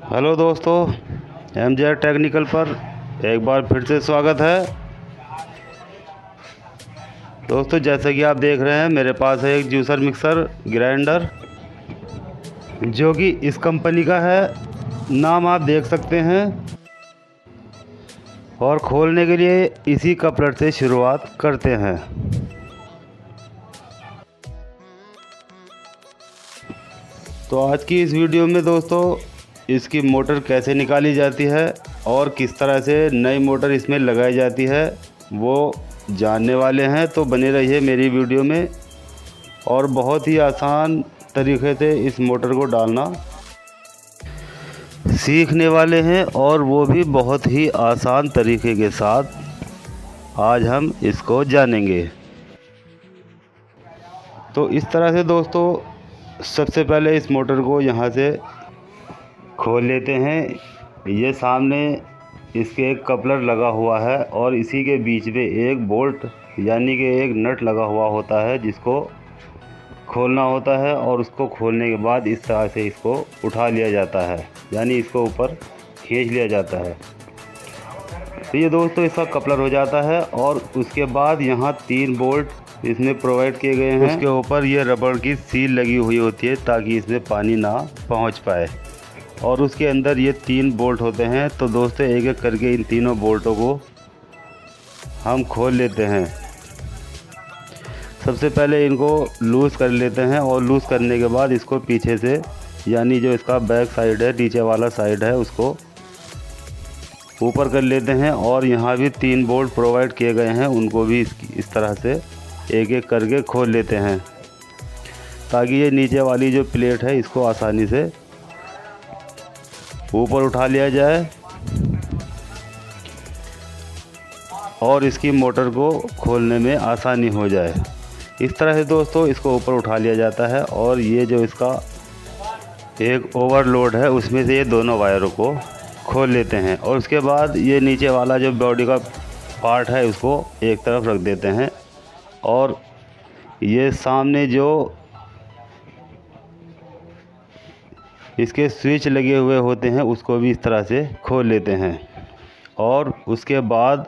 Hello दोस्तों, MJ technical पर एक बार फिर से स्वागत है। दोस्तों, जैसे कि आप देख रहे हैं मेरे पास है एक जूसर मिक्सर ग्राइंडर जो कि इस कंपनी का है। नाम आप देख सकते हैं। और खोलने के लिए इसी कपलर से शुरुआत करते हैं। तो आज की इस वीडियो में दोस्तों इसकी मोटर कैसे निकाली जाती है और किस तरह से नई मोटर इसमें लगाई जाती है वो जानने वाले हैं। तो बने रहिए मेरी वीडियो में। और बहुत ही आसान तरीके से इस मोटर को डालना सीखने वाले हैं, और वो भी बहुत ही आसान तरीके के साथ आज हम इसको जानेंगे। तो इस तरह से दोस्तों सबसे पहले इस मोटर को यहाँ से खोल लेते हैं। ये सामने इसके एक कपलर लगा हुआ है और इसी के बीच में एक बोल्ट यानी कि एक नट लगा हुआ होता है जिसको खोलना होता है। और उसको खोलने के बाद इस तरह से इसको उठा लिया जाता है, यानी इसको ऊपर खींच लिया जाता है। तो ये दोस्तों इसका कपलर हो जाता है। और उसके बाद यहाँ 3 बोल्ट इसमें प्रोवाइड किए गए हैं। उसके ऊपर ये रबड़ की सील लगी हुई होती है ताकि इसमें पानी ना पहुँच पाए। और उसके अंदर ये 3 बोल्ट होते हैं। तो दोस्तों एक एक करके इन तीनों बोल्टों को हम खोल लेते हैं। सबसे पहले इनको लूज़ कर लेते हैं और लूज़ करने के बाद इसको पीछे से यानी जो इसका बैक साइड है, नीचे वाला साइड है, उसको ऊपर कर लेते हैं। और यहाँ भी 3 बोल्ट प्रोवाइड किए गए हैं, उनको भी इस तरह से एक एक करके खोल लेते हैं ताकि ये नीचे वाली जो प्लेट है इसको आसानी से ऊपर उठा लिया जाए और इसकी मोटर को खोलने में आसानी हो जाए। इस तरह से दोस्तों इसको ऊपर उठा लिया जाता है। और ये जो इसका एक ओवरलोड है उसमें से ये दोनों वायरों को खोल लेते हैं। और उसके बाद ये नीचे वाला जो बॉडी का पार्ट है उसको एक तरफ रख देते हैं। और ये सामने जो इसके स्विच लगे हुए होते हैं उसको भी इस तरह से खोल लेते हैं। और उसके बाद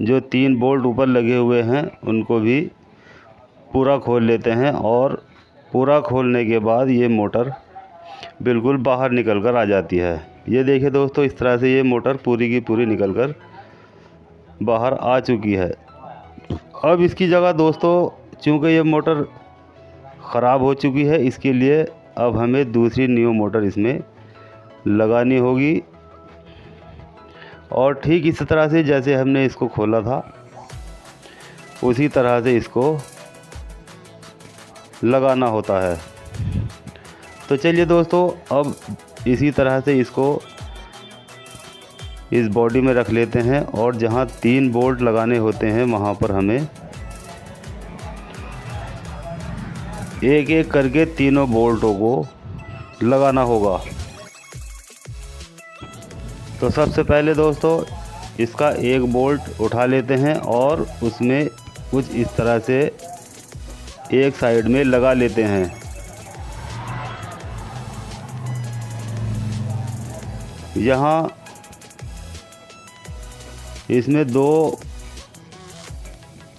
जो 3 बोल्ट ऊपर लगे हुए हैं उनको भी पूरा खोल लेते हैं। और पूरा खोलने के बाद ये मोटर बिल्कुल बाहर निकल कर आ जाती है। ये देखिए दोस्तों, इस तरह से ये मोटर पूरी की पूरी निकल कर बाहर आ चुकी है। अब इसकी जगह दोस्तों चूँकि ये मोटर ख़राब हो चुकी है, इसके लिए अब हमें दूसरी न्यू मोटर इसमें लगानी होगी। और ठीक इसी तरह से जैसे हमने इसको खोला था उसी तरह से इसको लगाना होता है। तो चलिए दोस्तों, अब इसी तरह से इसको इस बॉडी में रख लेते हैं। और जहाँ 3 बोल्ट लगाने होते हैं वहाँ पर हमें एक एक करके तीनों बोल्टों को लगाना होगा। तो सबसे पहले दोस्तों इसका एक बोल्ट उठा लेते हैं और उसमें कुछ इस तरह से एक साइड में लगा लेते हैं। यहाँ इसमें 2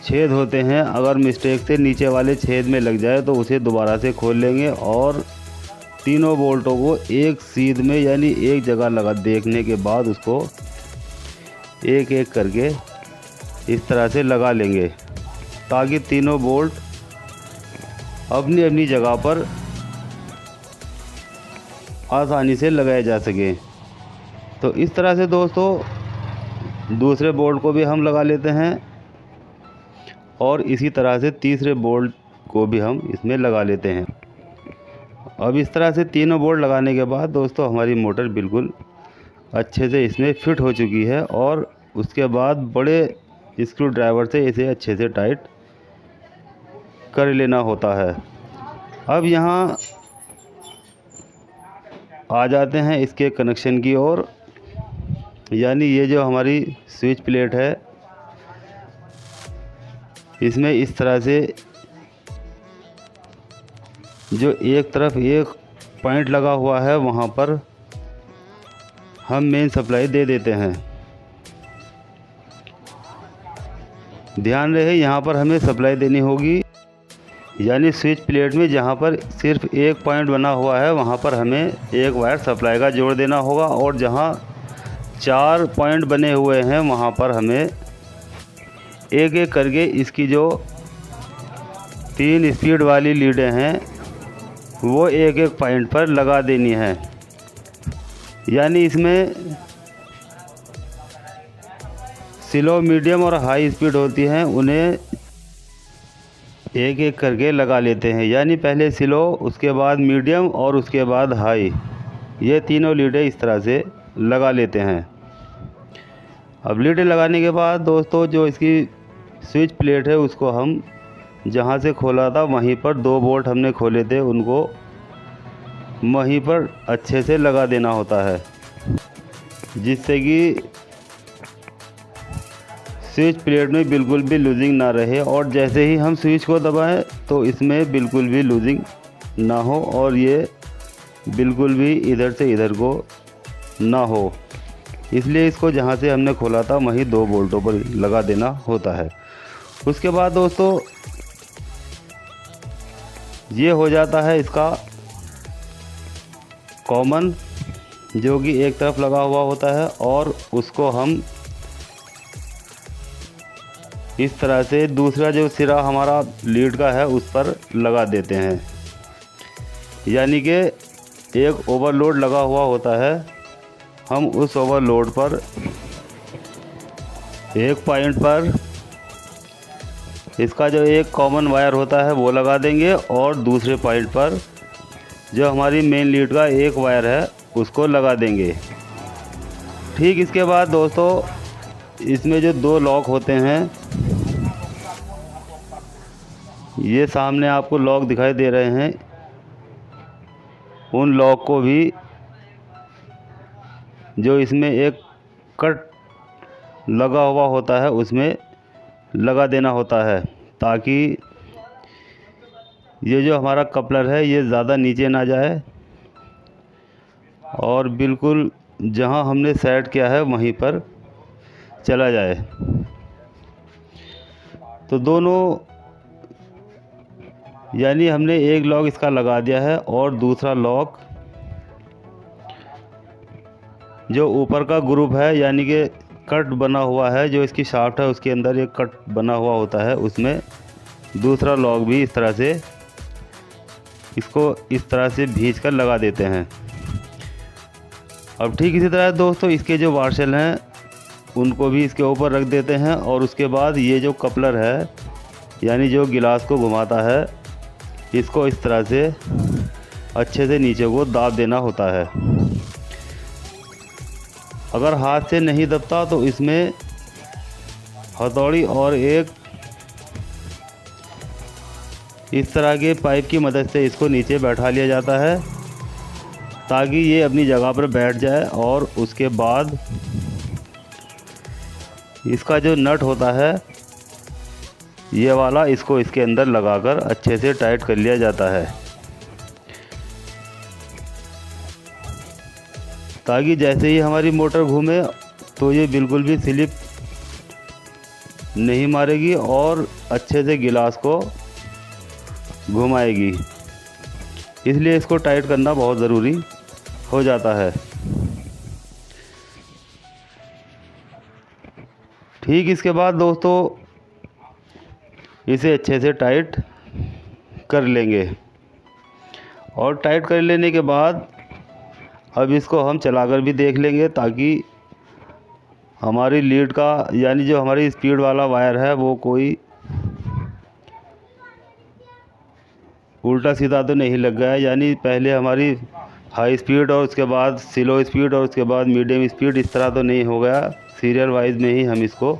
छेद होते हैं। अगर मिस्टेक से नीचे वाले छेद में लग जाए तो उसे दोबारा से खोल लेंगे और तीनों बोल्टों को एक सीध में यानी एक जगह लगा देखने के बाद उसको एक एक करके इस तरह से लगा लेंगे ताकि तीनों बोल्ट अपनी अपनी जगह पर आसानी से लगाए जा सके। तो इस तरह से दोस्तों दूसरे बोल्ट को भी हम लगा लेते हैं और इसी तरह से तीसरे बोल्ट को भी हम इसमें लगा लेते हैं। अब इस तरह से तीनों बोल्ट लगाने के बाद दोस्तों हमारी मोटर बिल्कुल अच्छे से इसमें फिट हो चुकी है। और उसके बाद बड़े स्क्रू ड्राइवर से इसे अच्छे से टाइट कर लेना होता है। अब यहाँ आ जाते हैं इसके कनेक्शन की ओर। यानी ये जो हमारी स्विच प्लेट है इसमें इस तरह से जो एक तरफ एक पॉइंट लगा हुआ है वहाँ पर हम मेन सप्लाई दे देते हैं। ध्यान रहे यहाँ पर हमें सप्लाई देनी होगी, यानी स्विच प्लेट में जहाँ पर सिर्फ एक पॉइंट बना हुआ है वहाँ पर हमें एक वायर सप्लाई का जोड़ देना होगा, और जहाँ 4 पॉइंट बने हुए हैं वहाँ पर हमें एक एक करके इसकी जो 3 स्पीड वाली लीडें हैं वो एक एक पॉइंट पर लगा देनी है। यानी इसमें स्लो, मीडियम और हाई स्पीड होती हैं, उन्हें एक एक करके लगा लेते हैं। यानी पहले स्लो, उसके बाद मीडियम और उसके बाद हाई, ये तीनों लीडें इस तरह से लगा लेते हैं। अब लीडें लगाने के बाद दोस्तों जो इसकी स्विच प्लेट है उसको हम जहाँ से खोला था वहीं पर 2 बोल्ट हमने खोले थे, उनको वहीं पर अच्छे से लगा देना होता है, जिससे कि स्विच प्लेट में बिल्कुल भी लूजिंग ना रहे, और जैसे ही हम स्विच को दबाएं तो इसमें बिल्कुल भी लूजिंग ना हो और ये बिल्कुल भी इधर से इधर को ना हो। इसलिए इसको जहाँ से हमने खोला था वहीं 2 बोल्टों पर लगा देना होता है। उसके बाद दोस्तों ये हो जाता है इसका कॉमन, जो कि एक तरफ लगा हुआ होता है, और उसको हम इस तरह से दूसरा जो सिरा हमारा लीड का है उस पर लगा देते हैं। यानी कि एक ओवरलोड लगा हुआ होता है, हम उस ओवरलोड पर एक पॉइंट पर इसका जो एक कॉमन वायर होता है वो लगा देंगे, और दूसरे पॉइंट पर जो हमारी मेन लीड का एक वायर है उसको लगा देंगे। ठीक इसके बाद दोस्तों इसमें जो 2 लॉक होते हैं, ये सामने आपको लॉक दिखाई दे रहे हैं, उन लॉक को भी जो इसमें एक कट लगा हुआ होता है उसमें लगा देना होता है, ताकि ये जो हमारा कपलर है ये ज़्यादा नीचे ना जाए और बिल्कुल जहां हमने सेट किया है वहीं पर चला जाए। तो दोनों, यानी हमने एक लॉक इसका लगा दिया है, और दूसरा लॉक जो ऊपर का ग्रुप है, यानी कि कट बना हुआ है, जो इसकी शाफ्ट है उसके अंदर एक कट बना हुआ होता है, उसमें दूसरा लॉक भी इस तरह से इसको इस तरह से भींच कर लगा देते हैं। अब ठीक इसी तरह दोस्तों इसके जो वार्शल हैं उनको भी इसके ऊपर रख देते हैं, और उसके बाद ये जो कपलर है, यानी जो गिलास को घुमाता है, इसको इस तरह से अच्छे से नीचे को दाब देना होता है। अगर हाथ से नहीं दबता तो इसमें हथौड़ी और एक इस तरह के पाइप की मदद से इसको नीचे बैठा लिया जाता है, ताकि ये अपनी जगह पर बैठ जाए। और उसके बाद इसका जो नट होता है ये वाला, इसको इसके अंदर लगाकर अच्छे से टाइट कर लिया जाता है, ताकि जैसे ही हमारी मोटर घूमे तो ये बिल्कुल भी स्लिप नहीं मारेगी और अच्छे से गिलास को घुमाएगी। इसलिए इसको टाइट करना बहुत ज़रूरी हो जाता है। ठीक इसके बाद दोस्तों इसे अच्छे से टाइट कर लेंगे, और टाइट कर लेने के बाद अब इसको हम चलाकर भी देख लेंगे, ताकि हमारी लीड का, यानी जो हमारी स्पीड वाला वायर है वो कोई उल्टा सीधा तो नहीं लग गया है। यानी पहले हमारी हाई स्पीड और उसके बाद स्लो स्पीड और उसके बाद मीडियम स्पीड, इस तरह तो नहीं हो गया। सीरियल वाइज में ही हम इसको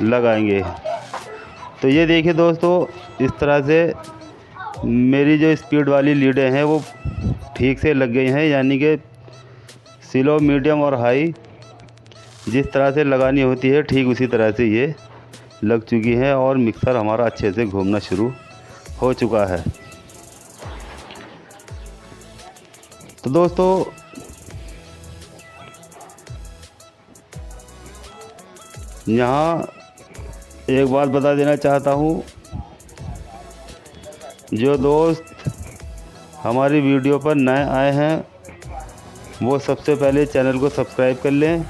लगाएंगे। तो ये देखिए दोस्तों इस तरह से मेरी जो स्पीड वाली लीडें हैं वो ठीक से लग गई हैं, यानी कि स्लो, मीडियम और हाई जिस तरह से लगानी होती है ठीक उसी तरह से ये लग चुकी हैं, और मिक्सर हमारा अच्छे से घूमना शुरू हो चुका है। तो दोस्तों यहाँ एक बात बता देना चाहता हूँ, जो दोस्त हमारी वीडियो पर नए आए हैं वो सबसे पहले चैनल को सब्सक्राइब कर लें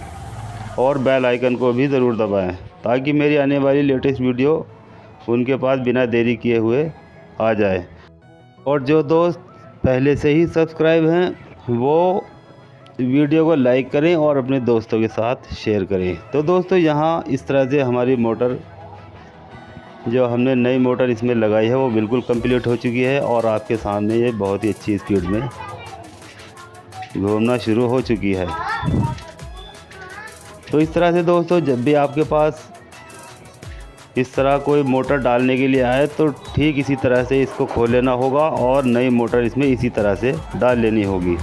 और बेल आइकन को भी ज़रूर दबाएं, ताकि मेरी आने वाली लेटेस्ट वीडियो उनके पास बिना देरी किए हुए आ जाए। और जो दोस्त पहले से ही सब्सक्राइब हैं वो वीडियो को लाइक करें और अपने दोस्तों के साथ शेयर करें। तो दोस्तों यहाँ इस तरह से हमारी मोटर, जो हमने नई मोटर इसमें लगाई है, वो बिल्कुल कंप्लीट हो चुकी है और आपके सामने ये बहुत ही अच्छी स्पीड में घूमना शुरू हो चुकी है। तो इस तरह से दोस्तों जब भी आपके पास इस तरह कोई मोटर डालने के लिए आए तो ठीक इसी तरह से इसको खोल लेना होगा और नई मोटर इसमें इसी तरह से डाल लेनी होगी।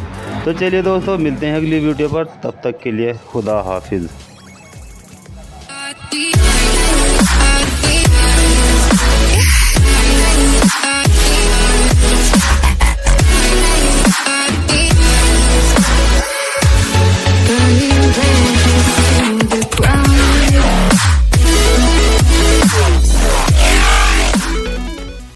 तो चलिए दोस्तों, मिलते हैं अगली वीडियो पर, तब तक के लिए खुदा हाफिज़।